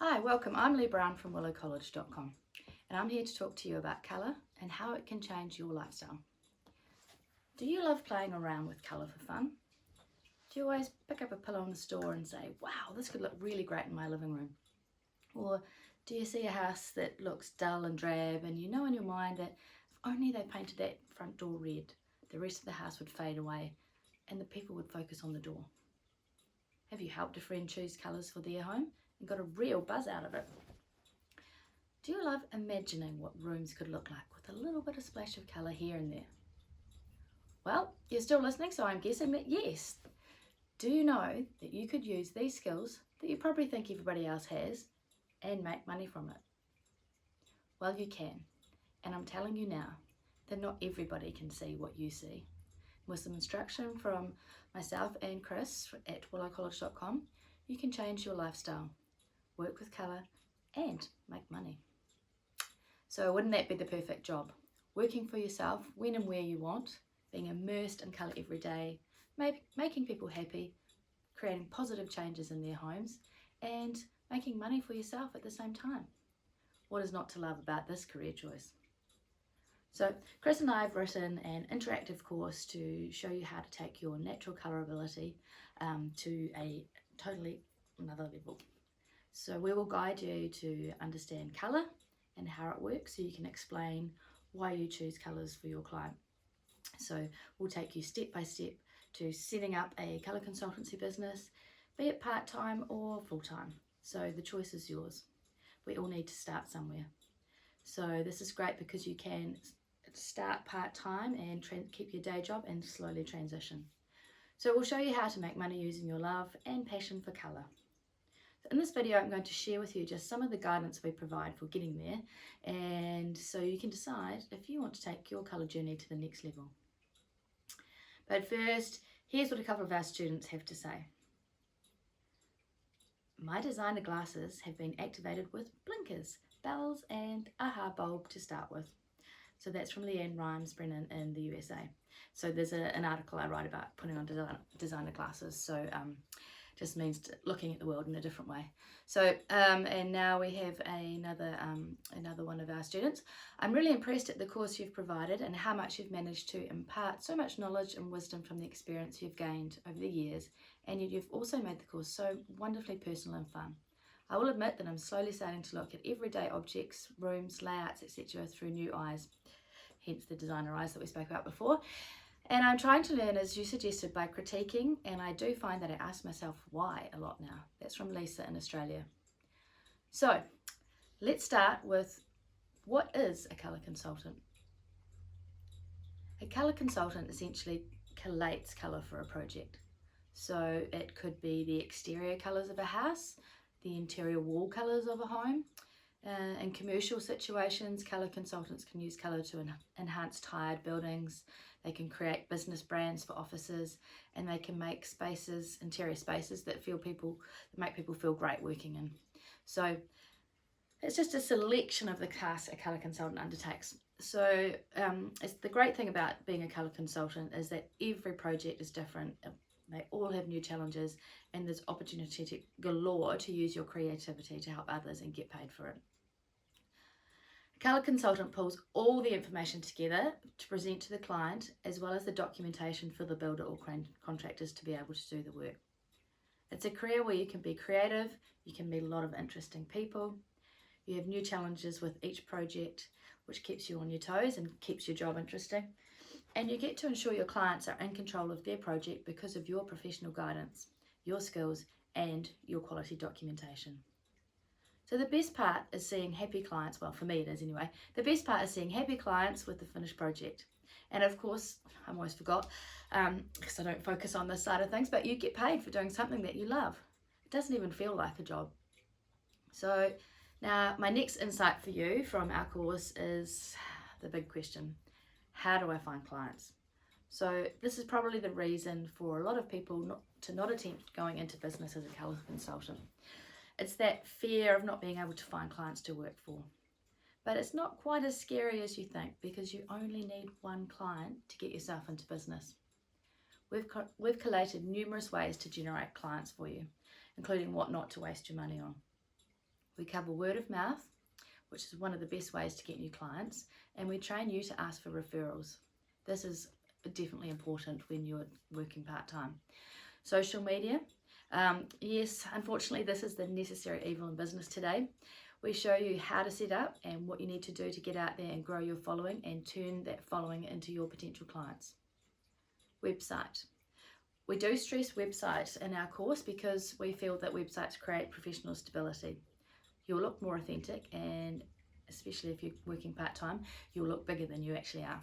Hi, welcome. I'm Lee Brown from College.com and I'm here to talk to you about colour and how it can change your lifestyle. Do you love playing around with colour for fun? Do you always pick up a pillow in the store and say, wow, this could look really great in my living room? Or do you see a house that looks dull and drab and you know in your mind that if only they painted that front door red, the rest of the house would fade away and the people would focus on the door? Have you helped a friend choose colours for their home and got a real buzz out of it? Do you love imagining what rooms could look like with a little bit of splash of colour here and there? Well, you're still listening, so I'm guessing that yes. Do you know that you could use these skills that you probably think everybody else has and make money from it? Well, you can, and I'm telling you now that not everybody can see what you see. With some instruction from myself and Chris at willowcollege.com, you can change your lifestyle, work with colour and make money. So wouldn't that be the perfect job? Working for yourself when and where you want, being immersed in colour every day, making people happy, creating positive changes in their homes and making money for yourself at the same time. What is not to love about this career choice? So Chris and I have written an interactive course to show you how to take your natural colour ability to a totally another level. So we will guide you to understand colour and how it works so you can explain why you choose colours for your client. So we'll take you step by step to setting up a colour consultancy business, be it part-time or full-time. So the choice is yours. We all need to start somewhere. So this is great because you can start part-time and keep your day job and slowly transition. So we'll show you how to make money using your love and passion for colour. In this video, I'm going to share with you just some of the guidance we provide for getting there, and so you can decide if you want to take your colour journey to the next level. But first, here's what a couple of our students have to say. My designer glasses have been activated with blinkers, bells and aha bulb to start with. So that's from Leanne Rimes-Brennan in the USA. So there's an article I write about putting on designer glasses. So just means looking at the world in a different way. So and now we have another one of our students. I'm really impressed at the course you've provided and how much you've managed to impart so much knowledge and wisdom from the experience you've gained over the years, and you've also made the course so wonderfully personal and fun. I will admit that I'm slowly starting to look at everyday objects, rooms, layouts, etc. through new eyes, hence the designer eyes that we spoke about before. And I'm trying to learn, as you suggested, by critiquing, and I do find that I ask myself why a lot now. That's from Lisa in Australia. So let's start with, what is a colour consultant? A colour consultant essentially collates colour for a project. So it could be the exterior colours of a house, the interior wall colours of a home. In commercial situations, colour consultants can use colour to enhance tired buildings. They can create business brands for offices, and they can make spaces, interior spaces that make people feel great working in. So it's just a selection of the tasks a colour consultant undertakes. So it's the great thing about being a colour consultant is that every project is different. They all have new challenges, and there's opportunity galore to use your creativity to help others and get paid for it. A colour consultant pulls all the information together to present to the client, as well as the documentation for the builder or contractors to be able to do the work. It's a career where you can be creative, you can meet a lot of interesting people, you have new challenges with each project, which keeps you on your toes and keeps your job interesting. And you get to ensure your clients are in control of their project because of your professional guidance, your skills, and your quality documentation. So the best part is seeing happy clients, well for me it is anyway, the best part is seeing happy clients with the finished project. And of course, I almost forgot, because I don't focus on this side of things, but you get paid for doing something that you love. It doesn't even feel like a job. So now my next insight for you from our course is the big question. How do I find clients? So this is probably the reason for a lot of people not attempt going into business as a colour consultant. It's that fear of not being able to find clients to work for. But it's not quite as scary as you think, because you only need one client to get yourself into business. We've collated numerous ways to generate clients for you, including what not to waste your money on. We cover word of mouth, which is one of the best ways to get new clients, and we train you to ask for referrals. This is definitely important when you're working part-time. Social media. Yes, unfortunately, this is the necessary evil in business today. We show you how to set up and what you need to do to get out there and grow your following and turn that following into your potential clients. Website. We do stress websites in our course because we feel that websites create professional stability. You'll look more authentic, and especially if you're working part-time, you'll look bigger than you actually are,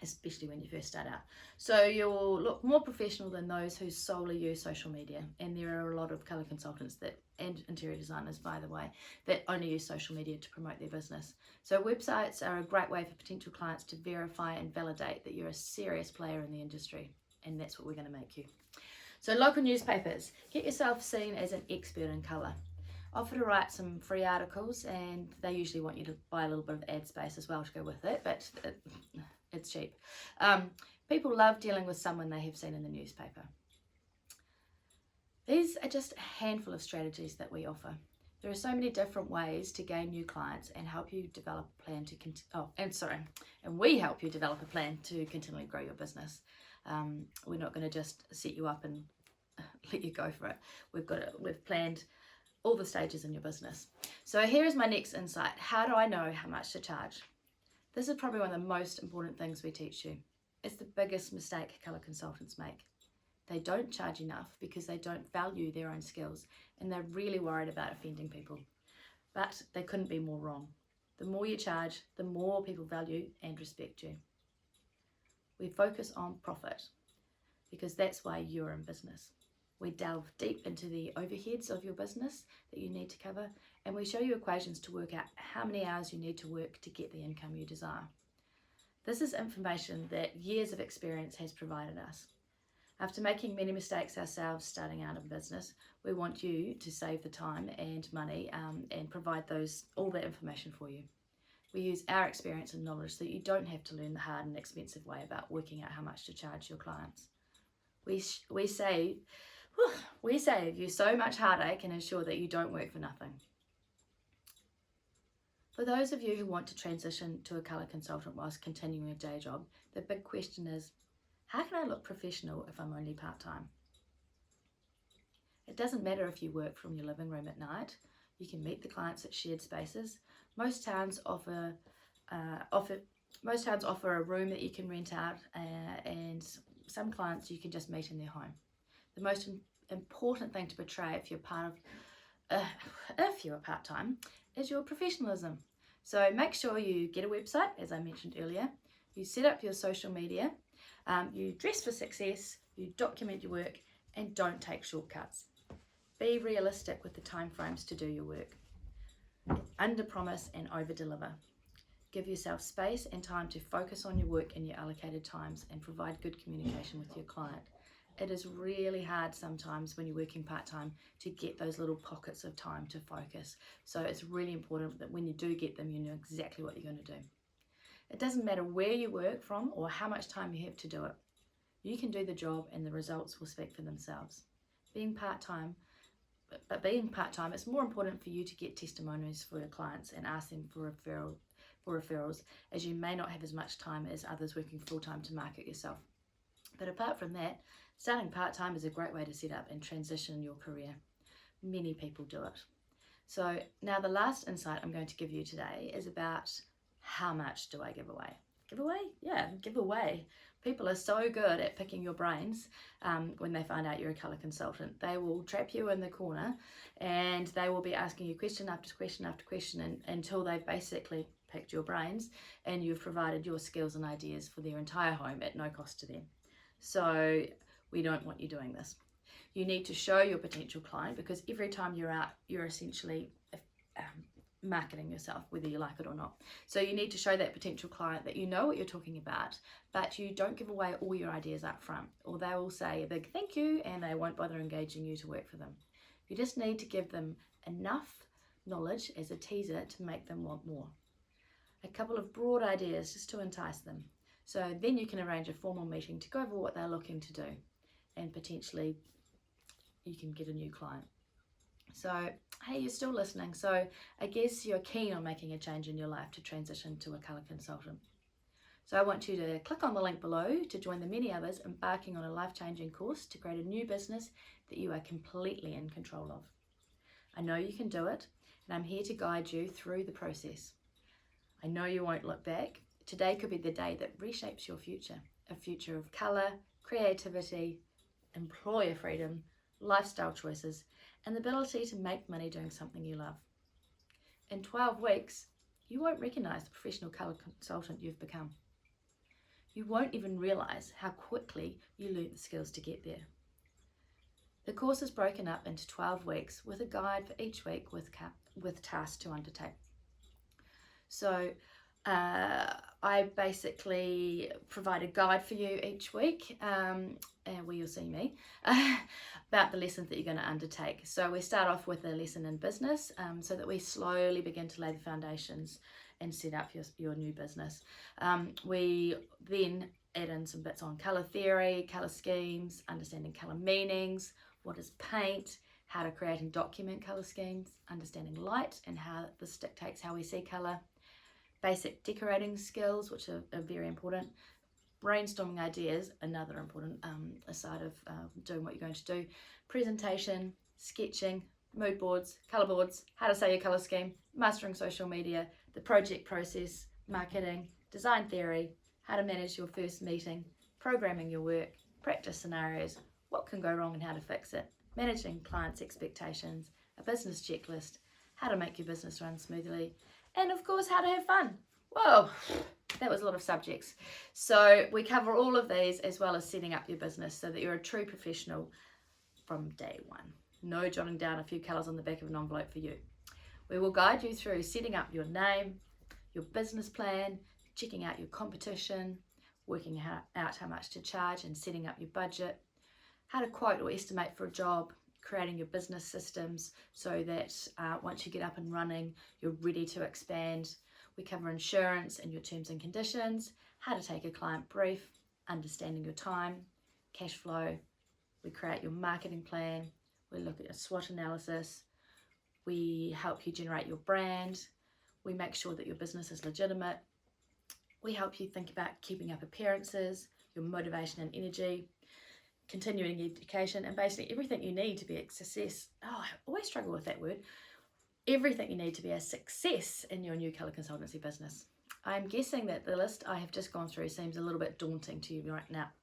especially when you first start out. So you'll look more professional than those who solely use social media, and there are a lot of colour consultants and interior designers, by the way, that only use social media to promote their business. So websites are a great way for potential clients to verify and validate that you're a serious player in the industry, and that's what we're going to make you. So local newspapers. Get yourself seen as an expert in colour. Offer to write some free articles, and they usually want you to buy a little bit of ad space as well to go with it, but it's cheap. People love dealing with someone they have seen in the newspaper. These are just a handful of strategies that we offer. There are so many different ways to gain new clients and help you develop a plan and we help you develop a plan to continually grow your business. We're not going to just set you up and let you go for it. We've planned all the stages in your business. So here is my next insight. How do I know how much to charge? This is probably one of the most important things we teach you. It's the biggest mistake colour consultants make. They don't charge enough because they don't value their own skills, and they're really worried about offending people. But they couldn't be more wrong. The more you charge, the more people value and respect you. We focus on profit because that's why you're in business. We delve deep into the overheads of your business that you need to cover, and we show you equations to work out how many hours you need to work to get the income you desire. This is information that years of experience has provided us. After making many mistakes ourselves starting out in business, we want you to save the time and money and provide all that information for you. We use our experience and knowledge so that you don't have to learn the hard and expensive way about working out how much to charge your clients. We save you so much heartache and ensure that you don't work for nothing. For those of you who want to transition to a colour consultant whilst continuing a day job, the big question is, how can I look professional if I'm only part-time? It doesn't matter if you work from your living room at night. You can meet the clients at shared spaces. Most towns offer a room that you can rent out, and some clients you can just meet in their home. The most important thing to portray if you're part-time is your professionalism. So make sure you get a website, as I mentioned earlier. You set up your social media. You dress for success. You document your work, and don't take shortcuts. Be realistic with the time frames to do your work. Under promise and over deliver. Give yourself space and time to focus on your work in your allocated times and provide good communication with your client. It is really hard sometimes when you're working part-time to get those little pockets of time to focus. So it's really important that when you do get them, you know exactly what you're going to do. It doesn't matter where you work from or how much time you have to do it. You can do the job and the results will speak for themselves. Being part-time, it's more important for you to get testimonials for your clients and ask them for referrals, as you may not have as much time as others working full-time to market yourself. But apart from that, starting part-time is a great way to set up and transition your career. Many people do it. So now the last insight I'm going to give you today is about how much do I give away? Give away? Yeah, give away. People are so good at picking your brains when they find out you're a colour consultant. They will trap you in the corner and they will be asking you question after question after question until they've basically picked your brains and you've provided your skills and ideas for their entire home at no cost to them. So we don't want you doing this. You need to show your potential client, because every time you're out, you're essentially marketing yourself, whether you like it or not. So you need to show that potential client that you know what you're talking about, but you don't give away all your ideas up front, or they will say a big thank you and they won't bother engaging you to work for them. You just need to give them enough knowledge as a teaser to make them want more. A couple of broad ideas just to entice them. So then you can arrange a formal meeting to go over what they're looking to do, and potentially you can get a new client. So, hey, you're still listening. So I guess you're keen on making a change in your life to transition to a colour consultant. So I want you to click on the link below to join the many others embarking on a life-changing course to create a new business that you are completely in control of. I know you can do it, and I'm here to guide you through the process. I know you won't look back. Today could be the day that reshapes your future, a future of colour, creativity, employer freedom, lifestyle choices, and the ability to make money doing something you love. In 12 weeks, you won't recognise the professional colour consultant you've become. You won't even realise how quickly you learnt the skills to get there. The course is broken up into 12 weeks with a guide for each week with tasks to undertake. So I basically provide a guide for you each week, where you'll see me, about the lessons that you're going to undertake. So we start off with a lesson in business, so that we slowly begin to lay the foundations and set up your new business. We then add in some bits on colour theory, colour schemes, understanding colour meanings, what is paint, how to create and document colour schemes, understanding light and how this dictates how we see colour, basic decorating skills, which are very important, brainstorming ideas, another important aside of doing what you're going to do, presentation, sketching, mood boards, colour boards, how to say your colour scheme, mastering social media, the project process, marketing, design theory, how to manage your first meeting, programming your work, practice scenarios, what can go wrong and how to fix it, managing clients' expectations, a business checklist, how to make your business run smoothly, and of course, how to have fun. Whoa, that was a lot of subjects. So we cover all of these as well as setting up your business so that you're a true professional from day one. No jotting down a few colours on the back of an envelope for you. We will guide you through setting up your name, your business plan, checking out your competition, working out how much to charge and setting up your budget, how to quote or estimate for a job, creating your business systems so that once you get up and running, you're ready to expand. We cover insurance and your terms and conditions, how to take a client brief, understanding your time, cash flow. We create your marketing plan. We look at a SWOT analysis. We help you generate your brand. We make sure that your business is legitimate. We help you think about keeping up appearances, your motivation and energy, continuing education, and basically everything you need to be a success. Oh, I always struggle with that word. Everything you need to be a success in your new colour consultancy business. I'm guessing that the list I have just gone through seems a little bit daunting to you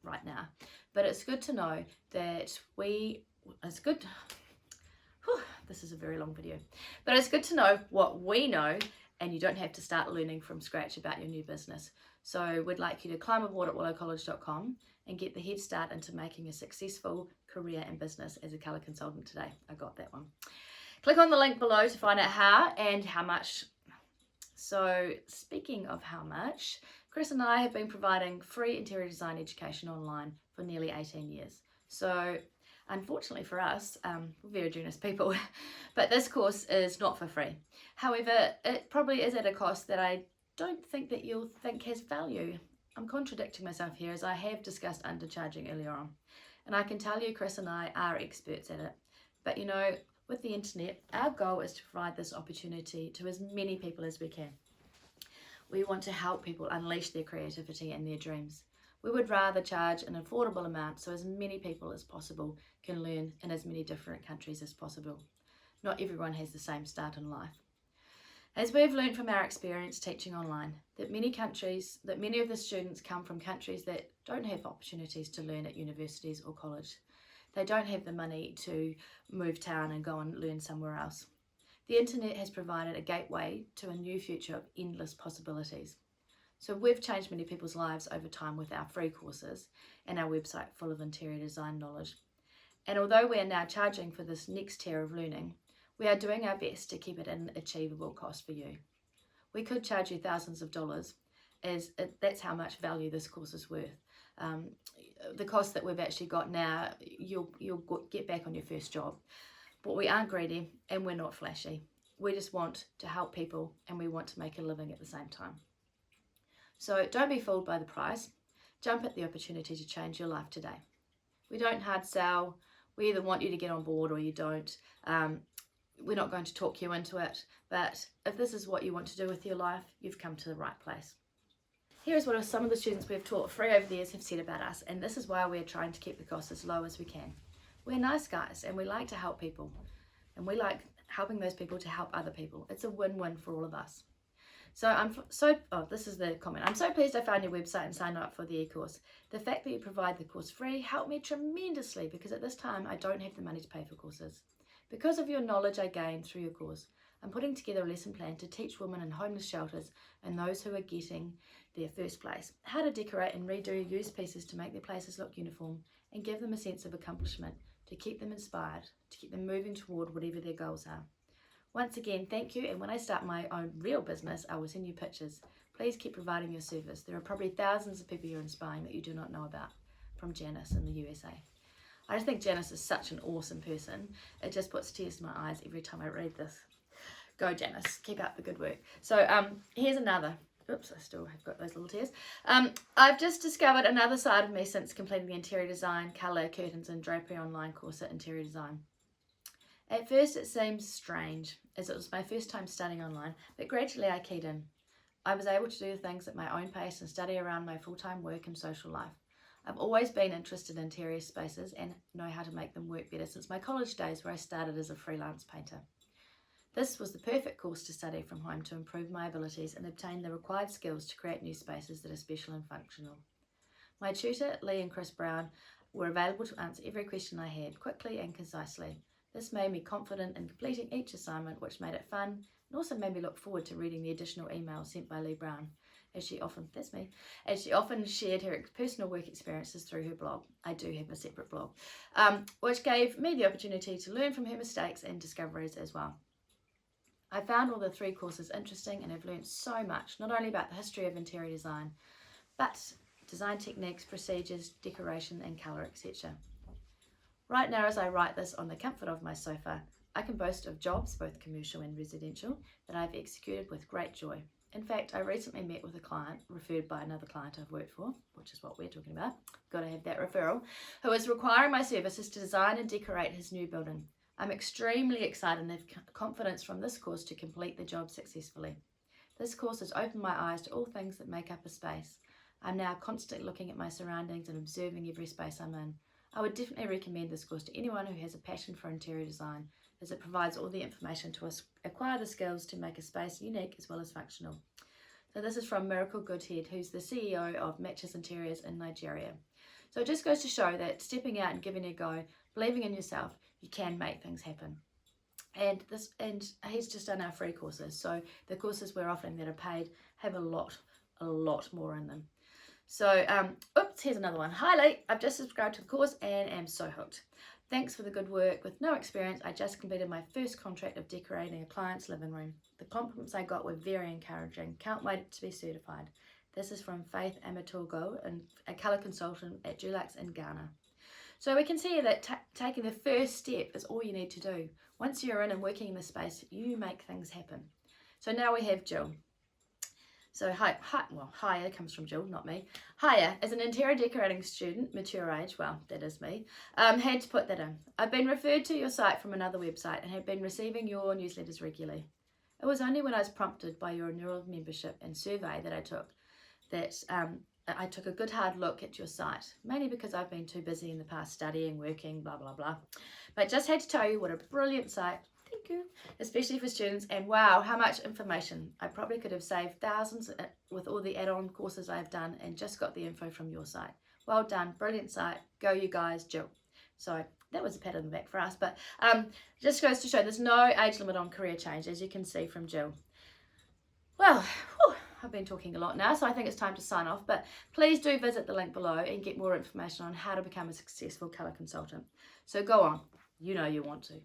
right now, but it's good to know that this is a very long video, but it's good to know what we know, and you don't have to start learning from scratch about your new business. So we'd like you to climb aboard at willowcollege.com and get the head start into making a successful career and business as a colour consultant today. I got that one. Click on the link below to find out how and how much. So speaking of how much, Chris and I have been providing free interior design education online for nearly 18 years. So unfortunately for us, we're very generous people, but this course is not for free. However, it probably is at a cost that I don't think that you'll think has value. I'm contradicting myself here as I have discussed undercharging earlier on. And I can tell you Chris and I are experts at it. But you know, with the internet, our goal is to provide this opportunity to as many people as we can. We want to help people unleash their creativity and their dreams. We would rather charge an affordable amount so as many people as possible can learn in as many different countries as possible. Not everyone has the same start in life. As we've learned from our experience teaching online, that many of the students come from countries that don't have opportunities to learn at universities or college. They don't have the money to move town and go and learn somewhere else. The internet has provided a gateway to a new future of endless possibilities. So we've changed many people's lives over time with our free courses and our website full of interior design knowledge. And although we are now charging for this next tier of learning, we are doing our best to keep it an achievable cost for you. We could charge you thousands of dollars, as that's how much value this course is worth. The cost that we've actually got now, you'll get back on your first job. But we aren't greedy and we're not flashy. We just want to help people and we want to make a living at the same time. So don't be fooled by the price. Jump at the opportunity to change your life today. We don't hard sell. We either want you to get on board or you don't. we're not going to talk you into it, but if this is what you want to do with your life, you've come to the right place. Here is what some of the students we've taught free over the years have said about us, and this is why we're trying to keep the costs as low as we can. We're nice guys and we like to help people, and we like helping those people to help other people. It's a win-win for all of us. So this is the comment. I'm so pleased I found your website and signed up for the e-course. The fact that you provide the course free helped me tremendously because at this time I don't have the money to pay for courses. Because of your knowledge I gained through your course, I'm putting together a lesson plan to teach women in homeless shelters and those who are getting their first place how to decorate and redo used pieces to make their places look uniform and give them a sense of accomplishment, to keep them inspired, to keep them moving toward whatever their goals are. Once again, thank you, and when I start my own real business, I will send you pictures. Please keep providing your service. There are probably thousands of people you're inspiring that you do not know about. From Janice in the USA. I just think Janice is such an awesome person. It just puts tears to my eyes every time I read this. Go Janice, keep up the good work. So here's another. Oops, I still have got those little tears. I've just discovered another side of me since completing the interior design, colour, curtains and drapery online course at Interior Design. At first it seems strange, as it was my first time studying online, but gradually I keyed in. I was able to do things at my own pace and study around my full-time work and social life. I've always been interested in interior spaces and know how to make them work better since my college days where I started as a freelance painter. This was the perfect course to study from home to improve my abilities and obtain the required skills to create new spaces that are special and functional. My tutor, Lee and Chris Brown, were available to answer every question I had quickly and concisely. This made me confident in completing each assignment, which made it fun and also made me look forward to reading the additional emails sent by Lee Brown, as she often shared her personal work experiences through her blog. I do have a separate blog, which gave me the opportunity to learn from her mistakes and discoveries as well. I found all the 3 courses interesting and have learned so much, not only about the history of interior design, but design techniques, procedures, decoration and colour, etc. Right now, as I write this on the comfort of my sofa, I can boast of jobs, both commercial and residential, that I've executed with great joy. In fact, I recently met with a client referred by another client I've worked for, which is what we're talking about, got to have that referral, who is requiring my services to design and decorate his new building. I'm extremely excited and have confidence from this course to complete the job successfully. This course has opened my eyes to all things that make up a space. I'm now constantly looking at my surroundings and observing every space I'm in. I would definitely recommend this course to anyone who has a passion for interior design, as it provides all the information to acquire the skills to make a space unique as well as functional. So this is from Miracle Goodhead, who's the CEO of Matches Interiors in Nigeria. So it just goes to show that stepping out and giving it a go, believing in yourself, you can make things happen. And he's just done our free courses. So the courses we're offering that are paid have a lot more in them. So, here's another one. Hi Lee, I've just subscribed to the course and am so hooked. Thanks for the good work. With no experience, I just completed my first contract of decorating a client's living room. The compliments I got were very encouraging. Can't wait to be certified. This is from Faith Amatogo, a colour consultant at Dulux in Ghana. So we can see that taking the first step is all you need to do. Once you're in and working in the space, you make things happen. So now we have Jill. So Hiya comes from Jill, not me. Hiya, as an interior decorating student, mature age, well, that is me, had to put that in. I've been referred to your site from another website and have been receiving your newsletters regularly. It was only when I was prompted by your renewal membership and survey that I took a good hard look at your site, mainly because I've been too busy in the past studying, working, blah, blah, blah. But just had to tell you what a brilliant site. Thank you. Especially for students, and wow, how much information. I probably could have saved thousands with all the add-on courses I've done and just got the info from your site. Well done, brilliant site. Go you guys, Jill. So that was a pat on the back for us, but just goes to show there's no age limit on career change, as you can see from Jill. Well, I've been talking a lot now, so I think it's time to sign off, but please do visit the link below and get more information on how to become a successful colour consultant. So go on, you know you want to.